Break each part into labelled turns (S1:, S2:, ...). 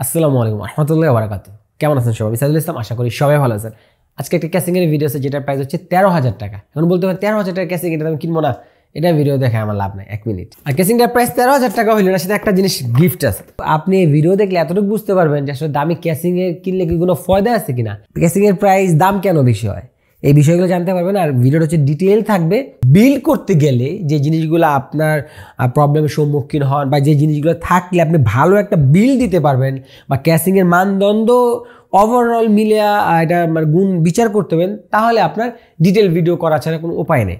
S1: আসসালামু আলাইকুম রহমতুল্লাহি ওয়া বারাকাতুহু। কেমন আছেন সবাই? সাইদুল ইসলাম, আশা করি সবাই ভালো আছেন। আজকে একটা ক্যাসিং এর ভিডিও আছে যেটার প্রাইস হচ্ছে 13,000 টাকা। এখন বলতে পারেন 13,000 টাকা ক্যাসিং এটা আমি কিনবো না, এটা ভিডিও দেখে আমার লাভ নাই, 1 মিনিট। আর ক্যাসিংটার প্রাইস 13,000 টাকা হইলে সাথে একটা জিনিস গিফট আছে। আপনি এই ভিডিও দেখলে এতটুকু বুঝতে পারবেন যে আসলে দামি ক্যাসিং এর কিনলে কি কোনো ফায়দা আছে কিনা, ক্যাসিং এর প্রাইস দাম কেন বেশি হয়, এই বিষয়গুলো জানতে পারবেন। আর ভিডিওটা হচ্ছে ডিটেইল থাকবে। বিল করতে গেলে যে জিনিসগুলো আপনার প্রবলেমের সম্মুখীন হন বা যে জিনিসগুলো থাকলে আপনি ভালো একটা বিল দিতে পারবেন বা ক্যাসিংয়ের মানদণ্ড ওভারঅল মিলিয়ে এটা মানে গুণ বিচার করতে পারবেন, তাহলে আপনার ডিটেল ভিডিও করা ছাড়া কোনো উপায় নেই।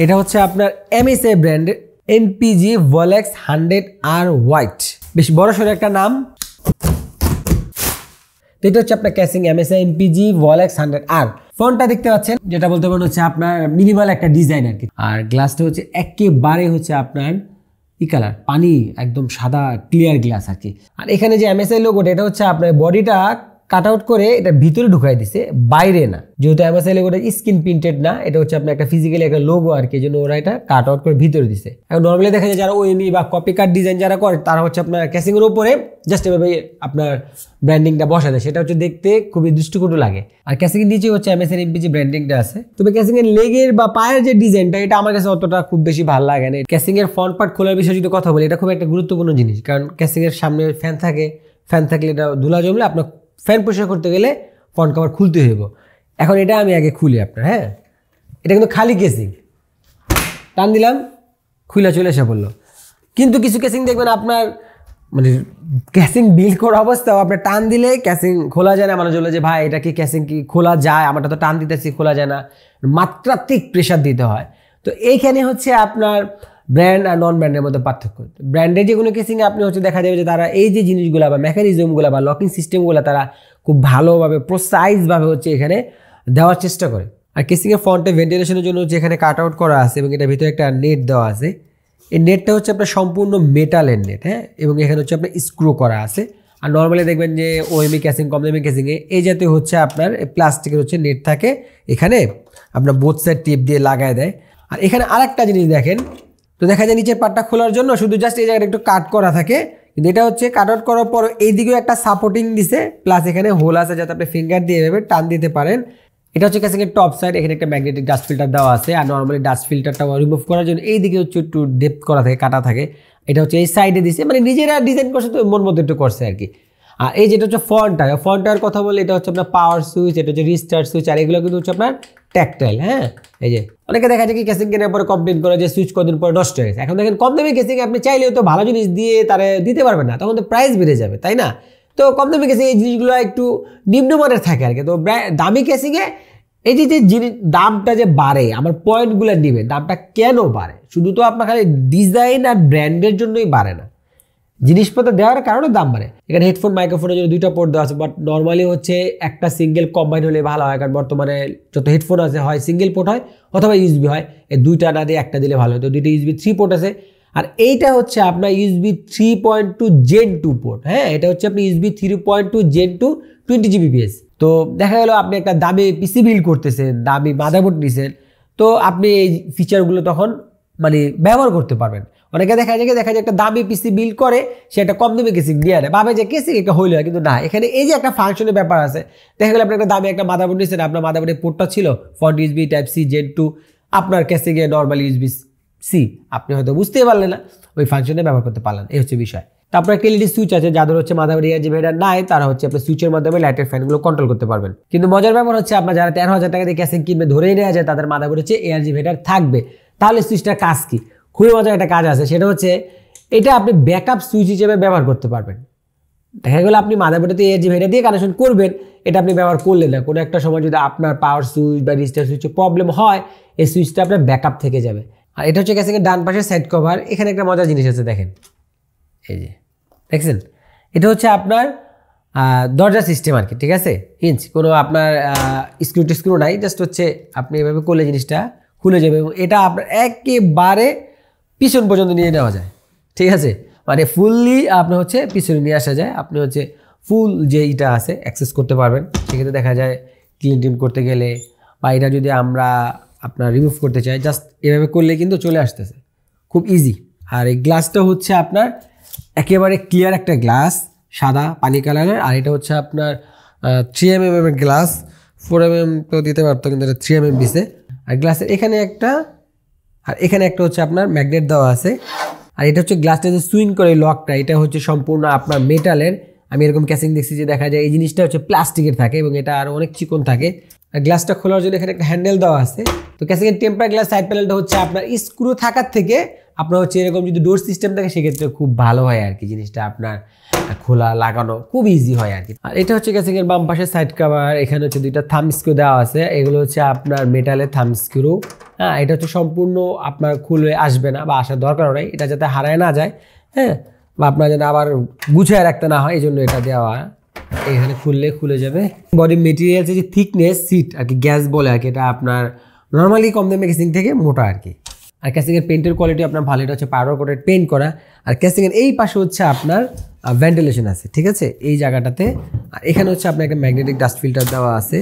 S1: এটা হচ্ছে আপনার MSI ব্র্যান্ডের MPG Volex 100R হোয়াইট, বেশ বড়সড় একটা নাম। তো এটা হচ্ছে আপনার casing MSI MPG Volex 100R। ফন্টটা দেখতে পাচ্ছেন, যেটা বলতে পারেন হচ্ছে আপনার মিনিমাল একটা ডিজাইন আর কি। আর গ্লাসটা হচ্ছে একেবারে হচ্ছে আপনার কালার পানি, একদম সাদা ক্লিয়ার গ্লাস আর কি। আর এখানে যে MSI লোগোটা, এটা হচ্ছে আপনার বডিটা কাট আউট করে এটা ভিতরে ঢুকাই দিছে, বাইরে না। যেহেতু MSI লোগোটা স্ক্রিন প্রিন্টেড না, এটা হচ্ছে আপনার একটা ফিজিক্যালি একটা লোগো আর কি, এই জন্য ওরা এটা কাট আউট করে ভিতরে দিছে। এখন নর্মালি দেখা যায় যারা OEM বা কপি কাট ডিজাইন যারা করে, তারা হচ্ছে আপনার ক্যাসিং এর উপরে জাস্ট এভাবে আপনার ব্র্যান্ডিংটা বসা দেয়, সেটা হচ্ছে দেখতে খুবই দৃষ্টিকটু লাগে। আর ক্যাসিং এর নিচে হচ্ছে MSI MPG ব্র্যান্ডিংটা আছে। তবে ক্যাসিং এর লেগের বা পায়ের যে ডিজাইনটা, এটা আমার কাছে অতটা খুব বেশি ভালো লাগে না। ক্যাসিং এর ফ্রন্ট পার্ট খোলার বিষয়ে যদি কথা বলি, এটা খুব একটা গুরুত্বপূর্ণ জিনিস, কারণ ক্যাসিং এর সামনে ফ্যান থাকে, ফ্যান থাকলে এটা ধুলা জমলে আপনার ফ্যান পরিষ্কার করতে গেলে ফ্রন্ট কভার খুলতে হইব। এখন এটা আমি আগে খুলি আপনার, হ্যাঁ, এটা কিন্তু খালি কেসিং, টান দিলাম খুলে চলে এসে পড়লো। কিন্তু কিছু কেসিং দেখবেন আপনার মানে ক্যাসিং বিল করা অবস্থাও আপনার টান দিলে ক্যাসিং খোলা যায় না। মানুষ বলে যে ভাই এটা কি ক্যাসিং কি খোলা যায়, আমারটা তো টান দিতেছি খোলা যায় না, মাত্রাত্মক প্রেশার দিতে হয়। তো এইখানে হচ্ছে আপনার ব্র্যান্ড আর নন ব্র্যান্ডের মধ্যে পার্থক্য। ব্র্যান্ডের যে কোনো কেসিংয়ে আপনি হচ্ছে দেখা যাবে যে তারা এই যে জিনিসগুলো বা মেকানিজমগুলো বা লকিং সিস্টেমগুলো তারা খুব ভালোভাবে প্রিসাইজভাবে হচ্ছে এখানে দেওয়ার চেষ্টা করে। আর কেসিংয়ের ফ্রন্টে ভেন্টিলেশনের জন্য হচ্ছে এখানে কাট আউট করা আছে এবং এটার ভিতরে একটা নেট দেওয়া আছে। এই নেটটা হচ্ছে আপনার সম্পূর্ণ মেটালের নেট, হ্যাঁ, এবং এখানে হচ্ছে আপনার স্ক্রু করা আছে। আর নর্মালি দেখবেন যে OEM ক্যাসিং, কম দামি ক্যাসিংয়ে এই জাতীয় হচ্ছে আপনার প্লাস্টিকের হচ্ছে নেট থাকে, এখানে আপনার বোথ সাইড টিপ দিয়ে লাগায় দেয়। আর এখানে আরেকটা জিনিস দেখেন, তো দেখা যায় নিচের পার্টটা খোলার জন্য শুধু জাস্ট এই জায়গাটা একটু কাট করা থাকে, কিন্তু এটা হচ্ছে কাট আউট করার পর এইদিকেও একটা সাপোর্টিং দিছে, প্লাস এখানে হোল আছে যাতে আপনি ফিঙ্গার দিয়ে এভাবে টান দিতে পারেন। এটা হচ্ছে ক্যাসিংয়ের টপ সাইড, এখানে একটা ম্যাগনেটিক ডাস্ট ফিল্টার দেওয়া আছে। আর নর্মালি ডাস্ট ফিল্টারটা রিমুভ করার জন্য এইদিকে হচ্ছে একটু ডেপথ করা থাকে, কাটা থাকে, এটা হচ্ছে এই সাইডে দিছে, মানে নিজেরা ডিজাইন করছে তো মন মতো একটু করছে আর কি। আর এই যেটা হচ্ছে ফন্টার কথা বলে, এটা হচ্ছে আপনার পাওয়ার সুইচ, এটা হচ্ছে রিস্টার্ট সুইচ, আর এগুলো কিন্তু হচ্ছে আপনার ট্যাকটাইল, হ্যাঁ। এই যে অনেকে দেখা যায় কি ক্যাসিং কেনার পরে কমপ্লেন করে যে সুইচ কদিন পরে নষ্ট হয়ে গেছে। এখন দেখেন কম দামি ক্যাসিং আপনি চাইলেও তো ভালো জিনিস দিয়ে তারা দিতে পারবেন না, তখন তো প্রাইস বেড়ে যাবে, তাই না? তো কম দামি ক্যাসিং এই জিনিসগুলো একটু নিম্নমানের থাকে আর কি। তো দামি ক্যাসিংয়ে এই যে জিনিস দামটা যে বাড়ে, আমার পয়েন্টগুলো নিবে, দামটা কেন বাড়ে? শুধু তো আপনার খালি ডিজাইন আর ব্র্যান্ডের জন্যই বাড়ে না, জিনিসপত্র দেওয়ার কারণে দাম বাড়ে। এখানে হেডফোন মাইক্রোফোনের জন্য 2টা পোর্ট দেওয়া আছে, বাট নর্মালি হচ্ছে একটা সিঙ্গেল কম্বাইন হলে ভালো হয়, কারণ বর্তমানে যত হেডফোন আছে হয় সিঙ্গেল পোর্ট হয় অথবা USB হয়, এই 2টা না দিয়ে একটা দিলে ভালো হয়। তো 2টা USB 3 পোর্ট আছে। আর এইটা হচ্ছে আপনার USB 3.2 Gen 2 পোর্ট, হ্যাঁ, এটা হচ্ছে আপনি USB 3.2 Gen 2 20 Gbps। তো দেখা গেল আপনি একটা দামি পিসি বিল্ড করতেছেন, দামি মাদারবোর্ড নিছেন, তো আপনি এই ফিচারগুলো তখন মানে ব্যবহার করতে পারবেন। অনেকে দেখা যায় একটা দামি পিসি বিল্ড করে, সে একটা কম দামি কেসিং দিয়ে নেয়, ভাবে যে কেসিং একটা হইল, কিন্তু না, এখানে এই যে একটা ফাংশনের ব্যাপার আছে। দেখা গেল আপনি একটা দামি একটা মাদারবোর্ড নিচ্ছেন, আপনার মাদারবোর্ডের পোর্টটা ছিল ফ্রন্ট USB Type-C Gen 2, আপনার কেসিংয়ে নর্মাল USB-C, আপনি হয়তো বুঝতেই পারলেন না, ওই ফাংশনে ব্যবহার করতে পারলেন, এই হচ্ছে বিষয়। তারপর একটা LED সুইচ আছে, যাদের হচ্ছে মাদারবোর্ডে যে ভেডার নাই, তারা হচ্ছে আপনার সুইচের মাধ্যমে লাইটের ফ্যানগুলো কন্ট্রোল করতে পারবেন। কিন্তু মজার ব্যাপার হচ্ছে আপনার যারা 13,000 টাকা দিয়ে ক্যাসিং কিনবে, ধরেই নেওয়া যায় তাদের মাদারবোর্ডে হচ্ছে ARG ভেডার থাকবে, তাহলে সুইচটার কাজ কি? খুবই মজার একটা কাজ আছে, সেটা হচ্ছে এটা আপনি ব্যাকআপ সুইচ হিসেবে ব্যবহার করতে পারবেন। দেখা গেলো আপনি মাদারবোর্ডে ARG ভেডার দিয়ে কানেকশন করবেন, এটা আপনি ব্যবহার করলেন না, কোনো একটা সময় যদি আপনার পাওয়ার সুইচ বা রেজিস্টার সুইচে প্রবলেম হয়, এই সুইচটা আপনার ব্যাকআপ থেকে যাবে। আর এটা হচ্ছে ক্যাসিংয়ের ডান পাশের সাইড কভার। এখানে একটা মজার জিনিস আছে, দেখেন, এই যে দেখছেন, এটা হচ্ছে আপনার দরজা সিস্টেম আর কি, ঠিক আছে, হিঞ্জ, কোনো আপনার স্ক্রু নাই, জাস্ট হচ্ছে আপনি এভাবে করলে জিনিসটা খুলে যাবে এবং এটা আপনার একেবারে পিছন পর্যন্ত নিয়ে নেওয়া যায়, ঠিক আছে, মানে ফুললি আপনার হচ্ছে পিছনে নিয়ে আসা যায়, আপনি হচ্ছে ফুল যে ইটা আছে অ্যাক্সেস করতে পারবেন। সেক্ষেত্রে দেখা যায় ক্লিন টিম করতে গেলে বা এটা যদি আমরা আপনার রিমুভ করতে চাই, জাস্ট এভাবে করলে কিন্তু চলে আসতেছে, খুব ইজি। আর এই গ্লাসটা হচ্ছে আপনার একেবারে ক্লিয়ার একটা গ্লাস, সাদা পানি কালারের, আর এটা হচ্ছে আপনার 3mm এর গ্লাস, 4mm তো দিতে পারতো কিন্তু এটা 3mm দিছে। আর গ্লাসের এখানে একটা আর এখানে একটা হচ্ছে আপনার ম্যাগনেট দেওয়া আছে। আর এটা হচ্ছে গ্লাসটা যে সুইং করে লকটা, এটা হচ্ছে সম্পূর্ণ আপনার মেটালের। আমি এরকম ক্যাসিং দেখছি যে দেখা যায় এই জিনিসটা হচ্ছে প্লাস্টিকের থাকে এবং এটা আরও অনেক চিকন থাকে। আর গ্লাসটা খোলার জন্য এখানে একটা হ্যান্ডেল দেওয়া আছে। তো ক্যাসিংয়ের টেম্পার গ্লাস সাইড প্যানেলটা হচ্ছে আপনার স্ক্রু থাকার থেকে আপনার হচ্ছে এরকম যদি ডোর সিস্টেম থাকে সেক্ষেত্রে খুব ভালো হয় আর কি, জিনিসটা আপনার খোলা লাগানো খুব ইজি হয় আর কি। আর এটা হচ্ছে ক্যাসিংয়ের বাম পাশের সাইড কভার। এখানে হচ্ছে দুইটা থাম স্ক্রু দেওয়া আছে, এগুলো হচ্ছে আপনার মেটালের থাম স্ক্রু। হ্যাঁ, এটা হচ্ছে সম্পূর্ণ আপনার খুলে আসবে না বা আসার দরকারও নেই, এটা যাতে হারায় না যায়, হ্যাঁ, বা আপনার যেন আবার গুছিয়ে রাখতে না হয়, এই জন্য এটা দেওয়া। এখানে খুলে যাবে। বডি মেটেরিয়ালসের যে থিকনেস সিট আর কি, গ্যাস বলে আর কি, এটা আপনার নর্মালি কম দামি ক্যাসিং থেকে মোটা আর কি। আর ক্যাসিংয়ের পেন্টের কোয়ালিটি আপনার ভালো, এটা হচ্ছে পাউডার কোটেড পেন্ট করা। আর ক্যাসিংয়ের এই পাশে হচ্ছে আপনার ভেন্টিলেশন আছে, ঠিক আছে, এই জায়গাটাতে। আর এখানে হচ্ছে আপনার একটা ম্যাগনেটিক ডাস্ট ফিল্টার দেওয়া আছে।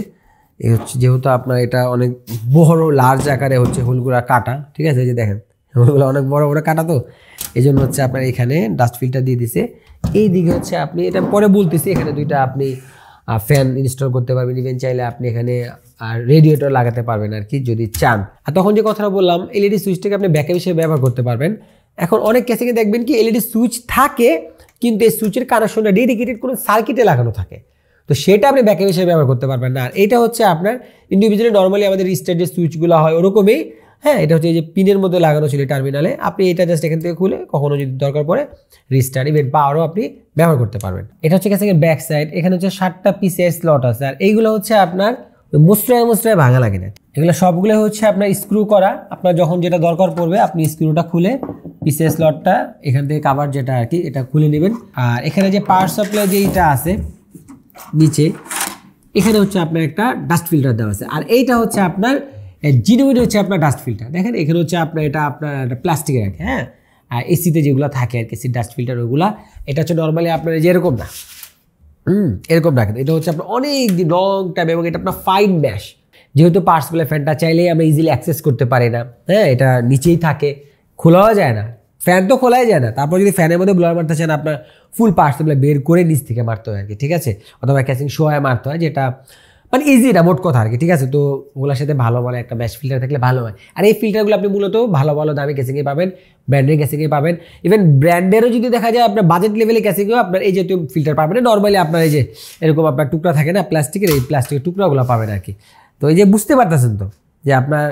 S1: এই হচ্ছে যেহেতু আপনার এটা অনেক বড় লার্জ আকারে হচ্ছে হোলগুলা কাটা, ঠিক আছে, এই যে দেখেন হোলগুলো অনেক বড় বড় কাটা, তো এই জন্য হচ্ছে আপনার এখানে ডাস্ট ফিল্টার দিয়ে দিছে। এই দিকে হচ্ছে আপনি এটা পরে বলতেছি, এখানে দুইটা আপনি ফ্যান ইনস্টল করতে পারবেন, ইভেন চাইলে আপনি এখানে রেডিয়েটর লাগাতে পারবেন আর কি যদি চান। আর তখন যে কথাটা বললাম এলইডি সুইচটাকে আপনি ব্যাকআপ হিসেবে ব্যবহার করতে পারবেন। এখন অনেক ক্যাসিংয়ে দেখবেন কি এলইডি সুইচ থাকে কিন্তু এই সুইচের কানেকশনটা ডেডিকেটেড কোনো সার্কিটে লাগানো থাকে, তো সেটা আপনি ব্যাকআপ হিসেবে ব্যবহার করতে পারবেন না। আর এটা হচ্ছে আপনার ইন্ডিভিজুয়ালি নর্মালি আমাদের রিস্টার্ট যে সুইচগুলো হয় ওরকমই, হ্যাঁ, এটা হচ্ছে এই যে পিনের মধ্যে লাগানো ছিল টার্মিনালে, আপনি এটা জাস্ট এখান থেকে খুলে কখনো যদি দরকার পড়ে রিস্টার্ট ইভেন পাওয়ারও আপনি ব্যবহার করতে পারবেন। এটা হচ্ছে ক্যাসিংয়ের ব্যাক সাইড। এখানে হচ্ছে 7টা পিসের স্লট আছে, আর এইগুলো হচ্ছে আপনার মুচড়ায় ভাঙা লাগে না, এগুলো সবগুলো হচ্ছে আপনার স্ক্রু করা। আপনার যখন যেটা দরকার পড়বে আপনি স্ক্রুটা খুলে পিসের স্লটটা এখান থেকে কাভার যেটা আর কি এটা খুলে নেবেন। আর এখানে যে পাওয়ার সাপ্লাই যেইটা আছে নিচে, এখানে হচ্ছে আপনার একটা ডাস্ট ফিল্টার দেওয়া আছে। আর এইটা হচ্ছে আপনার জিনুইন হচ্ছে আপনার ডাস্ট ফিল্টার। দেখেন এখানে হচ্ছে আপনার এটা আপনার প্লাস্টিকের আর কি, হ্যাঁ, আর এসিতে যেগুলো থাকে আর কি এসির ডাস্ট ফিল্টার ওগুলা, এটা হচ্ছে নর্মালি আপনার যে এরকম না, এরকম রাখেন। এটা হচ্ছে আপনার অনেক দিন লং টাইম এবং এটা আপনার ফাইন ম্যাশ। যেহেতু পার্সপেলের ফ্যানটা চাইলেই আমরা ইজিলি অ্যাক্সেস করতে পারি না, হ্যাঁ, এটা নিচেই থাকে, খোলাও যায় না, ফ্যান তো খোলাই যায় না। তারপর যদি ফ্যানের মধ্যে ব্লোয়ার মারতে চান আপনার ফুল পার্সপেলে বের করে নিচ থেকে মারতে হয় আর কি, ঠিক আছে, অথবা ক্যাসিং শোয়ায় মারতে হয়, যেটা মানে ইজি না মোট কথা আর কি, ঠিক আছে। তো ওগুলোর সাথে ভালো মানে একটা ম্যাশ ফিল্টার থাকলে ভালো হয়। আর এই ফিল্টারগুলো আপনি মূলত ভালো ভালো দামি ক্যাসিংয়ে পাবেন, ব্র্যান্ডের ক্যাসিংয়ে পাবেন। ইভেন ব্র্যান্ডেরও যদি দেখা যায় আপনার বাজেট লেভেলে ক্যাসিংয়েও আপনার এই যে ফিল্টার পাবেন, নর্মালি আপনার এই যে এরকম আপনার টুকরা থাকে না প্লাস্টিকের, এই প্লাস্টিকের টুকরাগুলো পাবেন আর কি। তো এই যে বুঝতে পারতেছেন তো যে আপনার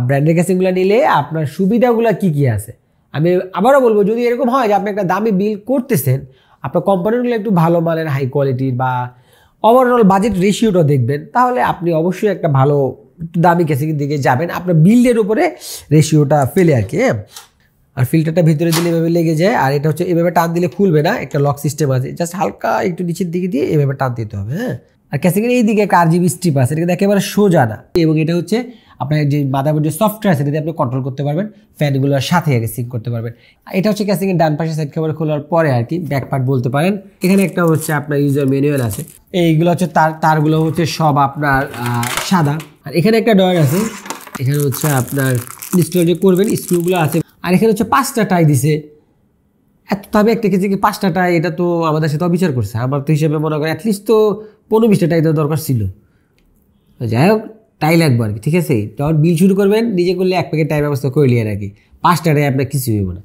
S1: ব্র্যান্ডের ক্যাসিংগুলো নিলে আপনার সুবিধাগুলো কী কী আছে। আমি আবারও বলবো, যদি এরকম হয় যে আপনি একটা দামি বিল করতেছেন, আপনার কম্পোনেন্টগুলো একটু ভালো মানের হাই কোয়ালিটির বা ওভারঅল বাজেট রেশিওটা দেখবেন, তাহলে আপনি অবশ্যই একটা ভালো দামি ক্যাসিংয়ের দিকে যাবেন, আপনার বিল্ডের উপরে রেশিওটা ফেলে আর কি। আর ফিল্টারটা ভিতরে দিলে এভাবে লেগে যায়, আর এটা হচ্ছে এভাবে টান দিলে খুলবে না, একটা লক সিস্টেম আছে, জাস্ট হালকা একটু নিচের দিকে দিয়ে এভাবে টান দিতে হবে, হ্যাঁ। আর ক্যাসিংয়ের এই দিকে একটা RGB স্ট্রিপ আছে, এটা একেবারে সোজা না, এবং এটা হচ্ছে আপনার যে মাদারবোর্ড যে সফটওয়্যার আছে সেটা আপনি কন্ট্রোল করতে পারবেন, ফ্যানগুলোর সাথে আগে সিঙ্ক করতে পারবেন। এটা হচ্ছে ক্যাসিংয়ের ডান পাশে সাইড কভার খোলার পরে আর কি ব্যাক পার্ট বলতে পারেন। এখানে একটা হচ্ছে আপনার ইউজার ম্যানুয়াল আছে, এইগুলো হচ্ছে তারগুলো হচ্ছে সব আপনার সাদা। আর এখানে একটা ডয়ার আছে, এখানে হচ্ছে আপনার ইনস্টল যে করবেন স্ক্রুগুলো আছে। আর এখানে হচ্ছে 5টা টাই দিছে, এত তবে একটা কেজি 5টা টাই, এটা তো আমাদের সাথে অবিচার করছে। আমার তো হিসেবে মনে করেন অ্যাটলিস্ট তো 15-20টা টাই তো দরকার ছিল। যাই হোক, টাই লাগবে আর কি, ঠিক আছে। যখন বিল শুরু করবেন নিজে করলে 1 প্যাকেট টাই ব্যবস্থা করে নিয়ে আর কি, 5টা টাই আপনার কিছু হইব না।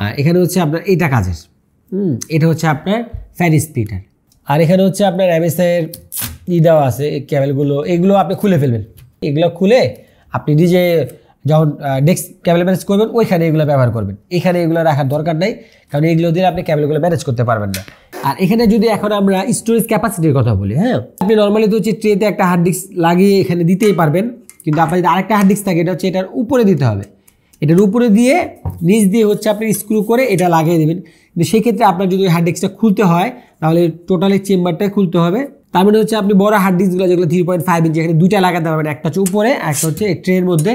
S1: আর এখানে হচ্ছে আপনার এইটা কাজের, এটা হচ্ছে আপনার ফ্যান স্প্লিটার। আর এখানে হচ্ছে আপনার MSI-এর দেওয়া আছে, এই ক্যাবেলগুলো এগুলো আপনি খুলে ফেলবেন, এগুলো খুলে আপনি নিজে যখন নেক্সট ক্যাবেল ম্যানেজ করবেন ওইখানে এগুলো ব্যবহার করবেন, এখানে এগুলো রাখার দরকার নাই, কারণ এগুলো দিয়ে আপনি ক্যাবেলগুলো ম্যানেজ করতে পারবেন না। আর এখানে যদি এখন আমরা স্টোরেজ ক্যাপাসিটির কথা বলি, হ্যাঁ, আপনি নর্মালি তো হচ্ছে ট্রেতে একটা হার্ড ডিস্ক লাগিয়ে এখানে দিতেই পারবেন, কিন্তু আপনার যদি আরেকটা হার্ড ডিস্ক থাকে এটা হচ্ছে এটার উপরে দিতে হবে, এটার উপরে দিয়ে নিচ দিয়ে হচ্ছে আপনি স্ক্রু করে এটা লাগিয়ে দেবেন। কিন্তু সেক্ষেত্রে আপনার যদি হার্ড ডিস্কটা খুলতে হয় তাহলে টোটালি চেম্বারটাই খুলতে হবে। তার মানে হচ্ছে আপনি বড় হার্ড ডিস্কগুলো যেগুলো 3.5 ইঞ্চি এখানে 2টা লাগাতে পারবেন, একটা হচ্ছে উপরে একটা হচ্ছে ট্রের মধ্যে।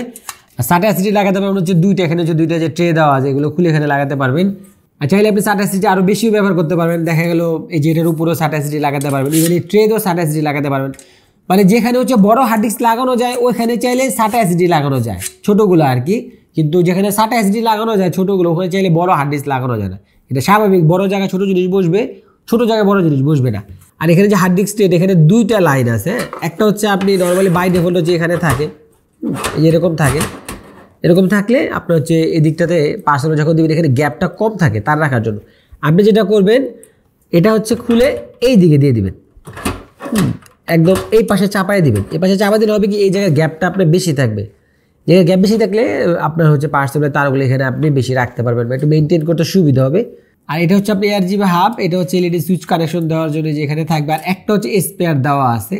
S1: SATA SSD লাগাতে পারবেন হচ্ছে 2টা, এখানে হচ্ছে 2টা যে ট্রে দেওয়া আছে এগুলো খুলে এখানে লাগাতে পারবেন। আর চাইলে আপনি SATA SSD আরও বেশিও ব্যবহার করতে পারবেন, দেখা গেল এই যে এটার উপরেও SATA SSD লাগাতে পারবেন, ইভেন এই ট্রেতেও SATA SSD লাগাতে পারবেন। মানে যেখানে হচ্ছে বড় হার্ড ডিস্ক লাগানো যায় ওইখানে চাইলে SATA SSD লাগানো যায়, ছোটোগুলো আর কি। কিন্তু যেখানে SATA SSD লাগানো যায় ছোটোগুলো, ওখানে চাইলে বড় হার্ড ডিস্ক লাগানো যায় না। এটা স্বাভাবিক, বড় জায়গায় ছোটো জিনিস বসবে, ছোট জায়গায় বড় জিনিস বসবে না। আর এখানে যে হার্ড ডিস্ক স্টেট, এখানে দুইটা লাইন আছে। একটা হচ্ছে আপনি নর্মালি বাই ডিফল্ট যে এখানে থাকে, এই যে এরকম থাকে, এরকম থাকলে আপনার হচ্ছে এই দিকটাতে পার্সোনাল যখন দিবেন এখানে গ্যাপটা কম থাকে তার রাখার জন্য আপনি যেটা করবেন, এটা হচ্ছে খুলে এই দিকে দিয়ে দিবেন, একদম এই পাশে চাপায় দিবেন। এই পাশে চাপা দিলে হবে কি, এই জায়গায় গ্যাপটা আপনার বেশি থাকবে। জায়গায় গ্যাপ বেশি থাকলে আপনার হচ্ছে পার্সোনাল তারগুলো এখানে আপনি বেশি রাখতে পারবেন, একটু মেনটেন করতে সুবিধা হবে। আর এটা হচ্ছে আপনি RGB হাব, এটা হচ্ছে এলইডি সুইচ কানেকশন দেওয়ার জন্য যে এখানে থাকবে। আর একটা হচ্ছে স্পেয়ার দেওয়া আছে,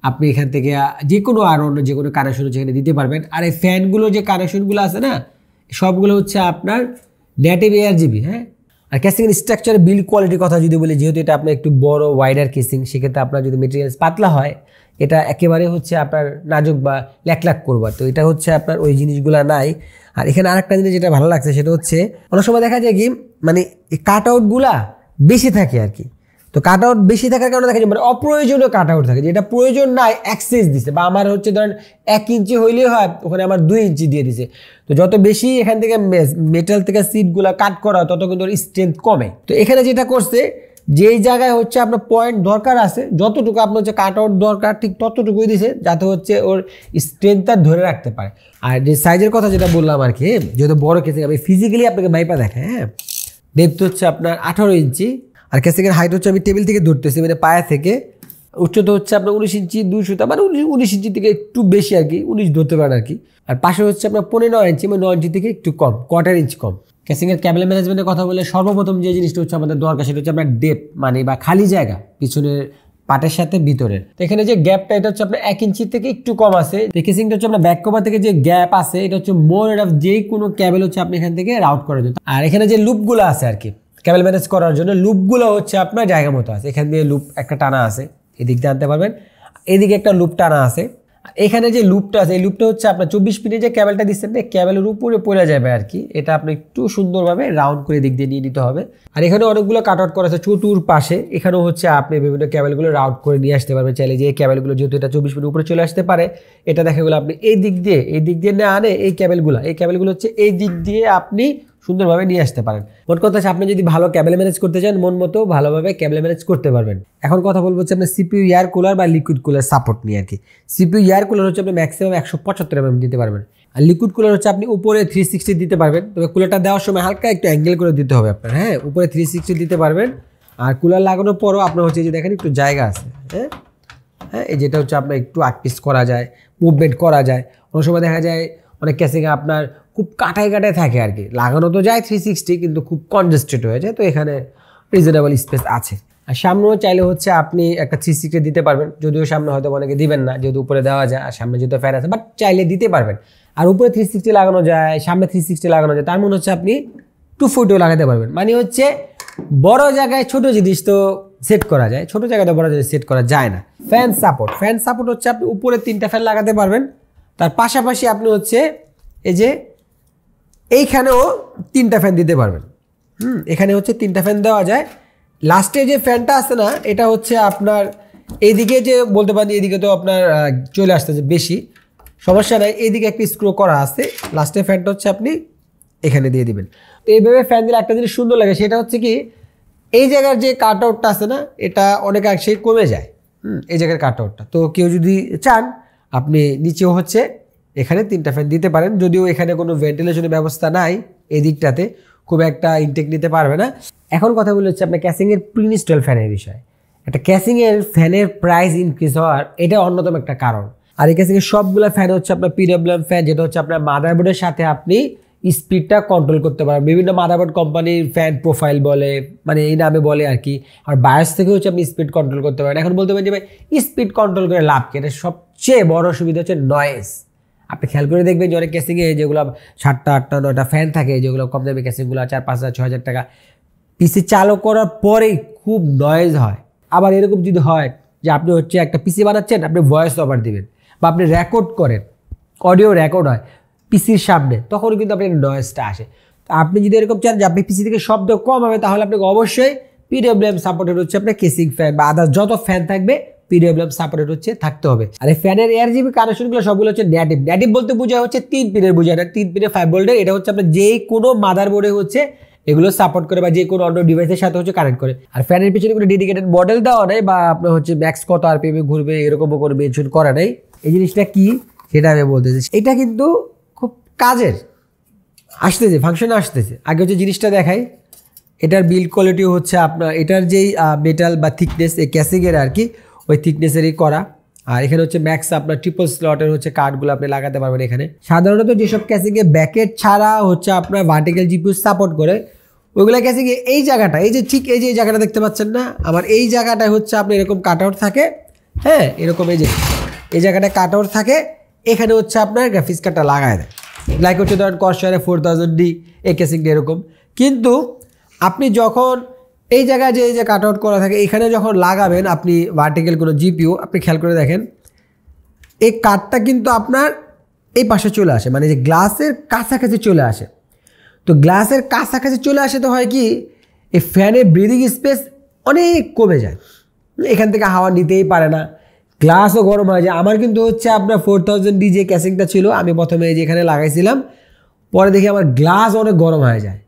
S1: আপনি এখান থেকে যে কোনো আর অন্য যে কোনো কানেকশন যেখানে দিতে পারবেন। আর এই ফ্যানগুলো যে কানেকশনগুলো আছে না, সবগুলো হচ্ছে আপনার নেটিভ RGB। হ্যাঁ, আর কেসিংয়ের স্ট্রাকচার বিল্ড কোয়ালিটির কথা যদি বলি, যেহেতু এটা আপনার একটু বড় ওয়াইডার কেসিং, সেক্ষেত্রে আপনার যদি মেটেরিয়ালস পাতলা হয়, এটা একেবারে হচ্ছে আপনার নাজুক বা ল্যাক করবা, তো এটা হচ্ছে আপনার ওই জিনিসগুলো নাই। আর এখানে আরেকটা জিনিস যেটা ভালো লাগছে সেটা হচ্ছে অনেক সময় দেখা যায় কি, মানে এই কাট আউটগুলা বেশি থাকে আর কি। তো কাট আউট বেশি থাকার কারণে দেখা যায় মানে অপ্রয়োজনীয় কাট আউট থাকে, যেটা প্রয়োজন নাই অ্যাক্সেস দিছে, বা আমার হচ্ছে ধরেন 1 ইঞ্চি হইলেই হয়, ওখানে আমার 2 ইঞ্চি দিয়ে দিছে। তো যত বেশি এখান থেকে মেটাল থেকে সিটগুলা কাট করা, তত কিন্তু স্ট্রেংথ কমে। তো এখানে যেটা করছে, যেই জায়গায় হচ্ছে আপনার পয়েন্ট দরকার আছে, যতটুকু আপনার হচ্ছে কাট আউট দরকার ঠিক ততটুকুই দিছে, যাতে হচ্ছে ওর স্ট্রেংথটা ধরে রাখতে পারে। আর যে সাইজের কথা যেটা বললাম আর কি, যেহেতু বড় কেসিং, আমি ফিজিক্যালি আপনাকে মাইপা দেখাই। হ্যাঁ, ডেপথ হচ্ছে আপনার 18 ইঞ্চি, আর কেসিংয়ের হাইট হচ্ছে আমি টেবিল থেকে ধরতেছি, মানে পায়ে থেকে। উচ্চতা হচ্ছে আপনার 19 ইঞ্চি 200, মানে 19 ইঞ্চি থেকে একটু বেশি আর কি, 19 ধরতে পারেন আর কি। আর পাশে হচ্ছে আপনার 15 ইঞ্চি, মানে 9 ইঞ্চি থেকে একটু কম, 1/4 ইঞ্চ কম। কেসিংয়ের ক্যাবেল ম্যানেজমেন্টের কথা বলে সর্বপ্রথম যে জিনিসটা হচ্ছে আমাদের দরকার, সেটা হচ্ছে আপনার ডেপথ, মানে বা খালি জায়গা পিছনের পাটের সাথে ভিতরের। তো এখানে যে গ্যাপটা, এটা হচ্ছে আপনার 1 ইঞ্চি থেকে একটু কম আছে। কেসিংটা হচ্ছে আপনার ব্যাক কভার থেকে যে গ্যাপ আছে, এটা হচ্ছে মোর অফ যে কোনো ক্যাবেল হচ্ছে আপনি এখান থেকে রাউট করার জন্য। আর এখানে যে লুপগুলো আছে আর কি ক্যাবেল ম্যানেজ করার জন্য, লুপগুলো হচ্ছে আপনার জায়গা মতো আছে। এখান দিয়ে লুপ একটা টানা আছে, এদিক দিয়ে আনতে পারবেন, এদিকে একটা লুপ টানা আছে। এখানে যে লুপটা আছে, এই লুপটা হচ্ছে আপনার 24 পিনে যে ক্যাবেলটা দিচ্ছেন না, ক্যাবেলের উপরে পড়ে যাবে আর কি। এটা আপনি একটু সুন্দরভাবে রাউন্ড করে দিক দিয়ে নিয়ে নিতে হবে। আর এখানে অনেকগুলো কাট আউট করা আছে চতুর পাশে, এখানেও হচ্ছে আপনি বিভিন্ন ক্যাবেলগুলো রাউন্ড করে নিয়ে আসতে পারবেন চাইলে। যে ক্যাবেলগুলো যেহেতু এটা 24 পিনের উপরে চলে আসতে পারে, এটা দেখা গেলো আপনি এই দিক দিয়ে না আনে, এই ক্যাবেলগুলো হচ্ছে এই দিক দিয়ে আপনি সুন্দরভাবে নিয়ে আসতে পারেন। মোট কথা হচ্ছে আপনি যদি ভালো ক্যাবেল ম্যানেজ করতে চান, মন মতো ভালোভাবে ক্যাবেল ম্যানেজ করতে পারবেন। এখন কথা বলবো হচ্ছে আপনার CPU এয়ার কুলার বা লিকুইড কুলার সাপোর্ট নিয়ে আর কি। CPU এয়ার কুলার হচ্ছে আপনি ম্যাক্সিমাম 175 mm দিতে পারবেন, আর লিকুইড কুলার হচ্ছে আপনি উপরে 360 দিতে পারবেন। তবে কুলারটা দেওয়ার সময় হালকা একটু অ্যাঙ্গেল করে দিতে হবে আপনার। হ্যাঁ, উপরে 360 দিতে পারবেন। আর কুলার লাগানোর পরও আপনার হচ্ছে যে দেখেন একটু জায়গা আছে। হ্যাঁ, এই যেটা হচ্ছে আপনার একটু আটপিস করা যায়, মুভমেন্ট করা যায়। অনেক সময় দেখা যায় অনেক কেসিংয়ে আপনার খুব কাটায় থাকে আর কি, লাগানো তো যায় 360, কিন্তু খুব কনজেস্টেড হয়ে যায়। তো এখানে রিজনেবল স্পেস আছে। আর সামনেও চাইলে হচ্ছে আপনি একটা 360 দিতে পারবেন, যদিও সামনে হয়তো অনেকে দিবেন না, যেহেতু উপরে দেওয়া যায় আর সামনে যেহেতু ফ্যান আছে, বাট চাইলে দিতে পারবেন। আর উপরে 360 লাগানো যায়, সামনে 360 লাগানো যায়, তার মনে হচ্ছে আপনি 240 লাগাতে পারবেন। মানে হচ্ছে বড় জায়গায় ছোট জিনিস তো সেট করা যায়, ছোট জায়গাতে বড় জিনিস সেট করা যায় না। ফ্যান সাপোর্ট হচ্ছে আপনি উপরে 3টা ফ্যান লাগাতে পারবেন, তার পাশাপাশি আপনি হচ্ছে এই যে এইখানেও 3টা ফ্যান দিতে পারবেন। এখানে হচ্ছে 3টা ফ্যান দেওয়া যায়। লাস্টে যে ফ্যানটা আছে না, এটা হচ্ছে আপনার এইদিকে যে বলতে পারেন, এইদিকে তো আপনার চলে আসতেছে বেশি, সমস্যা নাই, এইদিকে একটা স্ক্রু করা আছে। লাস্টের ফ্যানটা হচ্ছে আপনি এখানে দিয়ে দিবেন। তো এইভাবে ফ্যান দিলে একটা জিনিস সুন্দর লাগে, সেটা হচ্ছে কি এই জায়গার যে কাট আউটটা আছে না, এটা অনেকাংশেই কমে যায়। এই জায়গার কাট আউটটা, তো কেউ যদি চান আপনি নিচেও হচ্ছে এখানে 3টা ফ্যান দিতে পারেন। যদিও এখানে কোনো ভেন্টিলেশনের ব্যবস্থা নাই, এই দিকটাতে খুব একটা ইনটেক নিতে পারবে না। এখন কথা বলে হচ্ছে আপনার ক্যাসিংয়ের প্রিইনস্টল ফ্যানের বিষয়। একটা ক্যাসিংয়ের ফ্যানের প্রাইস ইনক্রিজ হওয়ার এটা অন্যতম একটা কারণ। আর এই ক্যাসিংয়ের সবগুলো ফ্যান হচ্ছে আপনার PWM ফ্যান, যেটা হচ্ছে আপনার মাদারবোর্ডের সাথে আপনি স্পিডটা কন্ট্রোল করতে পারবেন। বিভিন্ন মাদারবোর্ড কোম্পানির ফ্যান প্রোফাইল বলে, মানে এই নামে বলে আর কি। আর বায়োস থেকে হচ্ছে আপনি স্পিড কন্ট্রোল করতে পারেন। এখন বলতে পারেন যে ভাই স্পিড কন্ট্রোল করে লাভ কি? এটা সবচেয়ে বড় সুবিধা হচ্ছে নয়েজ। আপনি খেয়াল করে দেখবেন যে অনেক ক্যাসিংয়ে যেগুলো 7টা 8টা 9টা ফ্যান থাকে, যেগুলো কম দামি ক্যাসিংগুলো 4-5 হাজার 6 হাজার টাকা, পিসি চালু করার পরেই খুব নয়েজ হয়। আবার এরকম যদি হয় যে আপনি হচ্ছে একটা পিসি বানাচ্ছেন, আপনি ভয়েস ওভার দিবেন বা আপনি রেকর্ড করেন, অডিও রেকর্ড হয় পিসির সামনে, তখন কিন্তু আপনার নয়েজটা আসে। তো আপনি যদি এরকম চান যে আপনি পিসি থেকে শব্দ কম হবে, তাহলে আপনাকে অবশ্যই PWM সাপোর্টেড হচ্ছে আপনার কেসিং ফ্যান বা আদার্স যত ফ্যান থাকবে PWM সাপোর্টেড হচ্ছে থাকতে হবে। আর এই ফ্যানের RGB কানেকশনগুলো সবগুলো হচ্ছে নেটিভ বলতে বোঝায় হচ্ছে 3 পিনের বোঝায় না, 3 পিনের 5 ভোল্টের। এটা হচ্ছে আপনার যেই কোনো মাদারবোর্ডে হচ্ছে এগুলো সাপোর্ট করে বা যে কোনো অন্য ডিভাইসের সাথে হচ্ছে কানেক্ট করে। আর ফ্যানের পিছনে কোনো ডেডিকেটেড মডেল দেওয়া নেই বা আপনার হচ্ছে ম্যাক্স কত আরপিএমে ঘুরবে এরকমও কোনো মেনশন করা নেই। এই জিনিসটা কি সেটা আমি বলতেছি, এটা কিন্তু খুব কাজের, আসতেছে ফাংশনে আসতেছে। আগে হচ্ছে জিনিসটা দেখাই, এটার বিল্ড কোয়ালিটি হচ্ছে আপনার এটার যেই মেটাল বা থিকনেস এই ক্যাসিংয়ের আর কি ওই থিকনেসেরই করা। আর এখানে হচ্ছে ম্যাক্স আপনার ট্রিপল স্লটের হচ্ছে কার্ডগুলো আপনি লাগাতে পারবেন এখানে। সাধারণত যেসব ক্যাসিংয়ে ব্যাকেট ছাড়া হচ্ছে আপনার ভার্টিক্যাল জিপিইউ সাপোর্ট করে ওইগুলো ক্যাসিংয়ে এই জায়গাটা, এই যে ঠিক এই যে এই জায়গাটা দেখতে পাচ্ছেন না আমার, এই জায়গাটায় হচ্ছে আপনার এরকম কাট আউট থাকে, হ্যাঁ এরকম এই যে এই জায়গাটায় কাট আউট থাকে, এখানে হচ্ছে আপনার গ্রাফিক্স কার্ডটা লাগায় দেয়। লাইক হচ্ছে ধরেন কর্সারে 4000D এই ক্যাসিংটা এরকম। কিন্তু আপনি যখন এই জায়গায় যে এই যে কাট আউট করা থাকে এখানে যখন লাগাবেন আপনি ভার্টিক্যাল কোনো জিপিইউ, আপনি খেয়াল করে দেখেন এই কাঠটা কিন্তু আপনার এই পাশে চলে আসে, মানে যে গ্লাসের কাছাকাছি চলে আসে। তো গ্লাসের কাছাকাছি চলে আসে তো হয় কি এই ফ্যানের ব্রিদিং স্পেস অনেক কমে যায়, এখান থেকে হাওয়া নিতেই পারে না, গ্লাসও গরম হয়ে যায়। আমার কিন্তু হচ্ছে আপনার 4000D যে ক্যাসিংটা ছিল আমি প্রথমে এই যে এখানে লাগাইছিলাম, পরে দেখি আমার গ্লাস অনেক গরম হয়ে যায়।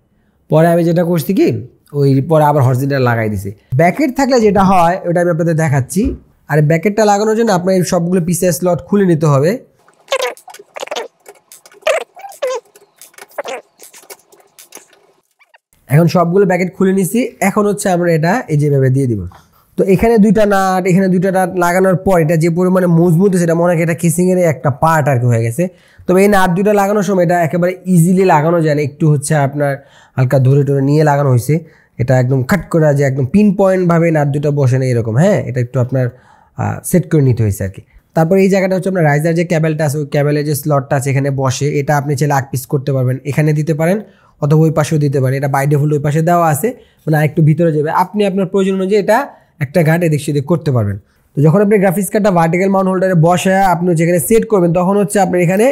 S1: পরে আমি যেটা করছি কি ওই পরে আবার হরিজন্টাল লাগাই দিছি। ব্যাকেট থাকলে যেটা হয় ওটা আমি আপনাদের দেখাচ্ছি। আর ব্যাকেটটা লাগানোর জন্য আপনার এই সবগুলো পিসের স্লট খুলে নিতে হবে। এখন সবগুলো ব্যাকেট খুলে নিছি, এখন হচ্ছে আমরা এটা এই যেভাবে দিয়ে দিব। তো এখানে দুইটা নাট, এখানে দুইটা নাট লাগানোর পর এটা যে পরিমাণে মজবুত সেটা মনে হয় এটা কেসিংয়ের একটা পার্ট আর কি হয়ে গেছে। তবে এই নাট দুইটা লাগানোর সময় এটা একেবারে ইজিলি লাগানো যায় না, একটু হচ্ছে আপনার হালকা ধরে টরে নিয়ে লাগানো হয়েছে। এটা একদম খাট করা যে একদম পিন পয়েন্টভাবে নাট দুটো বসে না এরকম, হ্যাঁ এটা একটু আপনার সেট করে নিতে হয়েছে আর কি। তারপর এই জায়গাটা হচ্ছে আপনার রাইজার যে ক্যাবেলটা আছে ওই ক্যাবেলের যে স্লটটা আছে এখানে বসে, এটা আপনি চাইলে 8 পিস করতে পারবেন, এখানে দিতে পারেন অথবা ওই পাশেও দিতে পারেন। এটা বাই ডিফল্ট ওই পাশে দেওয়া আছে, মানে আরেকটু ভিতরে যাবে, আপনি আপনার প্রয়োজন অনুযায়ী এটা একটা ঘাট এদিক সেদিক করতে পারবেন। তো যখন আপনি গ্রাফিক্স কার্ডটা ভার্টিক্যাল মাউন্ট হোল্ডারে বসে আপনি যেখানে সেট করবেন তখন হচ্ছে আপনার এখানে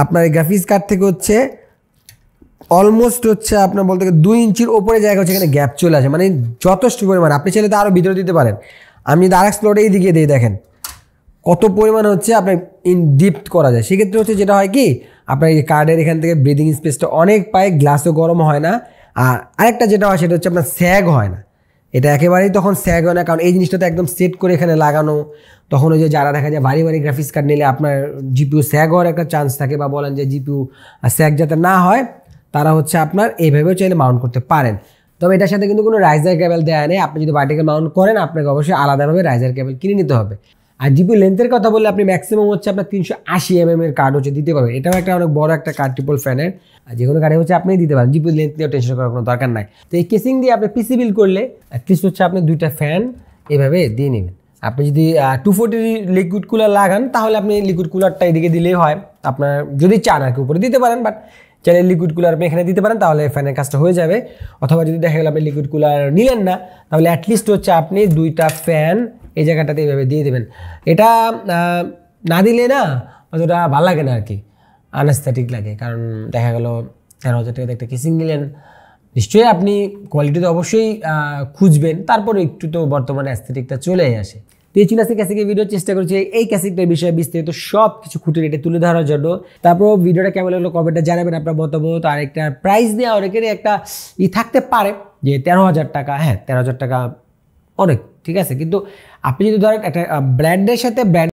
S1: আপনার এই গ্রাফিক্স কার্ড থেকে হচ্ছে অলমোস্ট হচ্ছে আপনার বলতে 2 ইঞ্চির ওপরে জায়গা হচ্ছে এখানে গ্যাপ চলে আসে, মানে যথেষ্ট পরিমাণ। আপনি চাইলে তো আরও ভিতরে দিতে পারেন, আমি যদি আরেক স্লটে এই দিকে দিই দেখেন কত পরিমাণ হচ্ছে আপনার ইন ডিপথ করা যায়। সেক্ষেত্রে হচ্ছে যেটা হয় কি আপনার এই কার্ডের এখান থেকে ব্রিদিং স্পেসটা অনেক পায়, গ্লাসও গরম হয় না। আর আরেকটা যেটা হয় সেটা হচ্ছে আপনার স্যাগ হয় না, এটা একেবারেই তখন স্যাগ হয় না, কারণ এই জিনিসটা তো একদম সেট করে এখানে লাগানো। তখন ওই যে যারা দেখা যায় ভারী ভারী গ্রাফিক্স কার্ড নিলে আপনার জিপিইউ স্যাগ হওয়ার একটা চান্স থাকে, বা বলেন যে জিপিইউ স্যাগ যাতে না হয় তারা হচ্ছে আপনার এইভাবেও চাইলে মাউন্ট করতে পারেন। তবে এটার সাথে কিন্তু কোনো রাইজার কেবল দেওয়া নেই, আপনি যদি ভার্টিক্যাল মাউন্ট করেন আপনাকে অবশ্যই আলাদাভাবে রাইজার কেবল কিনে নিতে হবে। আর জিপিইউ লেন্থের কথা বললে আপনি ম্যাক্সিমাম হচ্ছে আপনার 380 mm এর কার্ড হচ্ছে দিতে পারবেন, এটাও একটা অনেক বড় একটা কার্ড ট্রিপল ফ্যানের। আর যে কোনো কার্ডে হচ্ছে আপনি দিতে পারেন, জিপিইউ লেন্থ নিয়েও টেনশন করার কোনো দরকার নাই। তো এই কেসিং দিয়ে আপনি পিসি বিল করলে অ্যাটলিস্ট হচ্ছে আপনি 2টা ফ্যান এভাবে দিয়ে নেবেন। আপনি যদি 240 লিকুইড কুলার লাগান তাহলে আপনি লিকুইড কুলারটা এদিকে দিলেই হয়, আপনার যদি চান আর কি উপরে দিতে পারেন, বাট চাইলে লিকুইড কুলার আপনি এখানে দিতে পারেন তাহলে ফ্যানের কাজটা হয়ে যাবে। অথবা যদি দেখা গেল আপনি লিকুইড কুলার নিলেন না তাহলে অ্যাটলিস্ট হচ্ছে আপনি 2টা ফ্যান এই জায়গাটাতে এইভাবে দিয়ে দেবেন। এটা না দিলে না অতটা ভালো লাগে না আর কি, আনএস্থেটিক লাগে। কারণ দেখা গেল 13,000 টাকাতে একটা কেসিং নিলেন, নিশ্চয়ই আপনি কোয়ালিটি তো অবশ্যই খুঁজবেন, তারপরে একটু তো বর্তমানে অ্যাস্থেটিকটা চলেই আসে। তো এই ছিল আজকে ক্যাসিংয়ের ভিডিও, চেষ্টা করছি এই ক্যাসিংটার বিষয়ে বিস্তারিত সব কিছু খুঁটিনাটি তুলে ধরার জন্য। তারপর ভিডিওটা কেমন লাগলো কমেন্টে জানাবেন আপনার মতামত। আর একটা প্রাইস নিয়ে অনেকেরই একটা থাকতে পারে যে 13,000 টাকা, হ্যাঁ 13,000 টাকা অনেক ঠিক আছে, কিন্তু আপনি যদি ধরেন একটা ব্র্যান্ডের সাথে ব্র্যান্ড